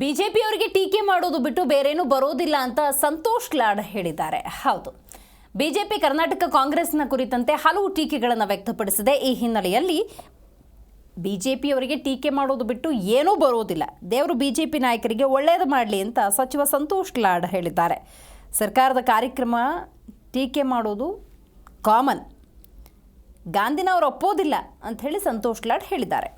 ಬಿಜೆಪಿಯವರಿಗೆ ಟೀಕೆ ಮಾಡೋದು ಬಿಟ್ಟು ಬೇರೇನೂ ಬರೋದಿಲ್ಲ ಅಂತ ಸಂತೋಷ್ ಲಾಡ್ ಹೇಳಿದ್ದಾರೆ. ಹೌದು, ಬಿಜೆಪಿ ಕರ್ನಾಟಕ ಕಾಂಗ್ರೆಸ್ನ ಕುರಿತಂತೆ ಹಲವು ಟೀಕೆಗಳನ್ನು ವ್ಯಕ್ತಪಡಿಸಿದೆ. ಈ ಹಿನ್ನೆಲೆಯಲ್ಲಿ ಬಿಜೆಪಿಯವರಿಗೆ ಟೀಕೆ ಮಾಡೋದು ಬಿಟ್ಟು ಏನೂ ಬರೋದಿಲ್ಲ, ದೇವರು ಬಿಜೆಪಿ ನಾಯಕರಿಗೆ ಒಳ್ಳೆಯದು ಮಾಡಲಿ ಅಂತ ಸಚಿವ ಸಂತೋಷ್ ಲಾಡ್ ಹೇಳಿದ್ದಾರೆ. ಸರ್ಕಾರದ ಕಾರ್ಯಕ್ರಮ ಟೀಕೆ ಮಾಡೋದು ಕಾಮನ್, ಗಾಂಧಿನವರು ಒಪ್ಪೋದಿಲ್ಲ ಅಂತ ಹೇಳಿ ಸಂತೋಷ್ ಲಾಡ್ ಹೇಳಿದ್ದಾರೆ.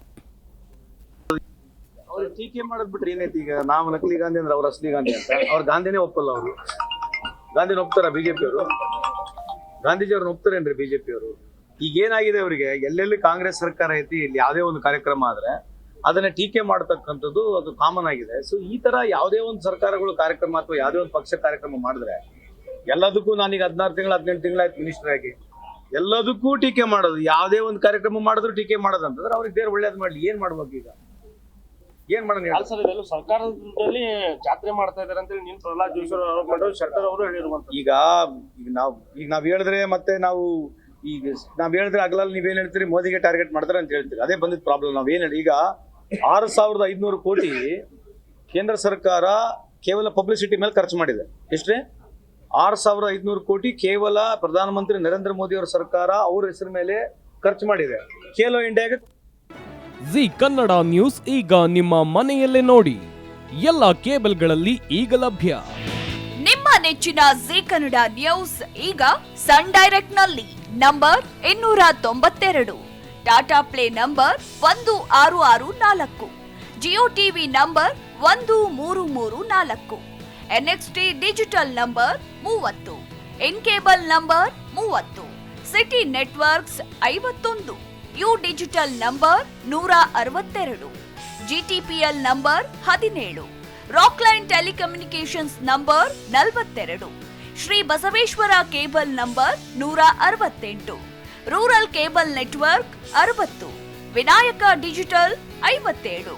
ಅವ್ರು ಟೀಕೆ ಮಾಡೋದ್ ಬಿಟ್ರೆ ಏನೈತಿ? ಈಗ ನಾವು ನಕಲಿ ಗಾಂಧಿ ಅಂದ್ರೆ ಅವ್ರ ಅಸಲಿ ಗಾಂಧಿ ಅಂತ. ಅವ್ರ ಗಾಂಧಿನೇ ಒಪ್ಪಲ್ಲ. ಅವರು ಗಾಂಧಿನ ಒಪ್ತಾರ ಬಿಜೆಪಿ ಅವರು? ಗಾಂಧೀಜಿ ಅವ್ರನ್ನ ಒಪ್ತಾರೇನ್ರಿ ಬಿಜೆಪಿ ಅವರು? ಈಗ ಏನಾಗಿದೆ ಅವರಿಗೆ, ಎಲ್ಲೆಲ್ಲಿ ಕಾಂಗ್ರೆಸ್ ಸರ್ಕಾರ ಐತಿ, ಇಲ್ಲಿ ಯಾವುದೇ ಒಂದು ಕಾರ್ಯಕ್ರಮ ಆದ್ರೆ ಅದನ್ನ ಟೀಕೆ ಮಾಡತಕ್ಕಂಥದ್ದು ಅದು ಕಾಮನ್ ಆಗಿದೆ. ಸೊ ಈ ತರ ಯಾವುದೇ ಒಂದು ಸರ್ಕಾರಗಳು ಕಾರ್ಯಕ್ರಮ ಅಥವಾ ಯಾವುದೇ ಒಂದು ಪಕ್ಷ ಕಾರ್ಯಕ್ರಮ ಮಾಡಿದ್ರೆ ಎಲ್ಲದಕ್ಕೂ, ನಾನೀಗ 16 ತಿಂಗಳು 18 ತಿಂಗಳಾಯ್ತು ಮಿನಿಸ್ಟರ್ ಆಗಿ, ಎಲ್ಲದಕ್ಕೂ ಟೀಕೆ ಮಾಡೋದು. ಯಾವುದೇ ಒಂದು ಕಾರ್ಯಕ್ರಮ ಮಾಡಿದ್ರು ಟೀಕೆ ಮಾಡೋದಂತಂದ್ರೆ ಅವ್ರಿಗೆ ದೇವ್ರು ಒಳ್ಳೇದ್ ಮಾಡ್ಲಿ. ಏನ್ ಮಾಡ್ಬೇಕು ಈಗ? ಏನ್ ಮಾಡೋಣ? ಸರ್ಕಾರದಲ್ಲಿ ಜಾತ್ರೆ ಮಾಡ್ತಾ ಇದಾರೆ ಅಂತ ಹೇಳಿ ಪ್ರಹ್ಲಾದ್ ಜೋಶಿ ಆರೋಪ ಮಾಡಿದ್ರು, ಶೆಟ್ಟರ್ ಅವರು ಹೇಳಿರುವಂತ. ಈಗ ನಾವ್ ಹೇಳಿದ್ರೆ ಮತ್ತೆ ನಾವ್ ಹೇಳಿದ್ರೆ ಅಗಲಲ್ಲಿ ನೀವೇನ್ ಹೇಳ್ತೀರಿ, ಮೋದಿಗೆ ಟಾರ್ಗೆಟ್ ಮಾಡ್ತಾರೆ ಅಂತ ಹೇಳ್ತೀರಿ. ಅದೇ ಬಂದಿದ್ ಪ್ರಾಬ್ಲಮ್. ನಾವೇನ್ ಹೇಳಿ, ಈಗ 6,500 ಕೋಟಿ ಕೇಂದ್ರ ಸರ್ಕಾರ ಕೇವಲ ಪಬ್ಲಿಸಿಟಿ ಮೇಲೆ ಖರ್ಚು ಮಾಡಿದೆ. ಎಷ್ಟ್ರಿ? 6,500 ಕೋಟಿ ಕೇವಲ ಪ್ರಧಾನಮಂತ್ರಿ ನರೇಂದ್ರ ಮೋದಿ ಅವರ ಸರ್ಕಾರ ಅವ್ರ ಹೆಸರು ಮೇಲೆ ಖರ್ಚು ಮಾಡಿದೆ. ಖೇಲೋ ಇಂಡಿಯಾಗೆ ಜಿ ಕನ್ನಡ ನ್ಯೂಸ್ ಈಗ ನಿಮ್ಮ ಮನೆಯಲ್ಲೇ ನೋಡಿ. ಎಲ್ಲ ಕೇಬಲ್ಗಳಲ್ಲಿ ಈಗ ಲಭ್ಯ. ನಿಮ್ಮ ನೆಚ್ಚಿನ ಜಿ ಕನ್ನಡ ನ್ಯೂಸ್ ಈಗ ಸನ್ ಡೈರೆಕ್ಟ್ ನಲ್ಲಿ number 292, Tata play number 1664, Jio TV number 1334, NXT digital number 30, in cable number 30, city networks 51, U digital number 162, GTPL number 17, Rockline telecommunications number 42, Shri Basaveshwara cable number 168, rural cable network 60, Vinayaka digital 57,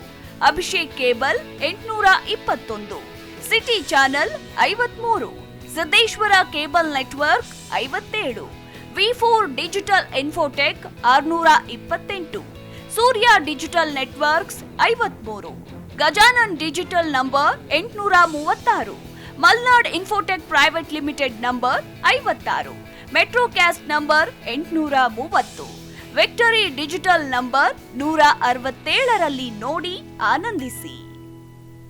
Abhishek cable 821, city channel 53, Siddeshwara cable network 57, V4 digital Infotech 628, Surya digital networks 53, Gajanan digital number 836, Malnad Infotech private limited number 56, Metrocast number 830, victory digital number 167ರಲ್ಲಿ ನೋಡಿ ಆನಂದಿಸಿ.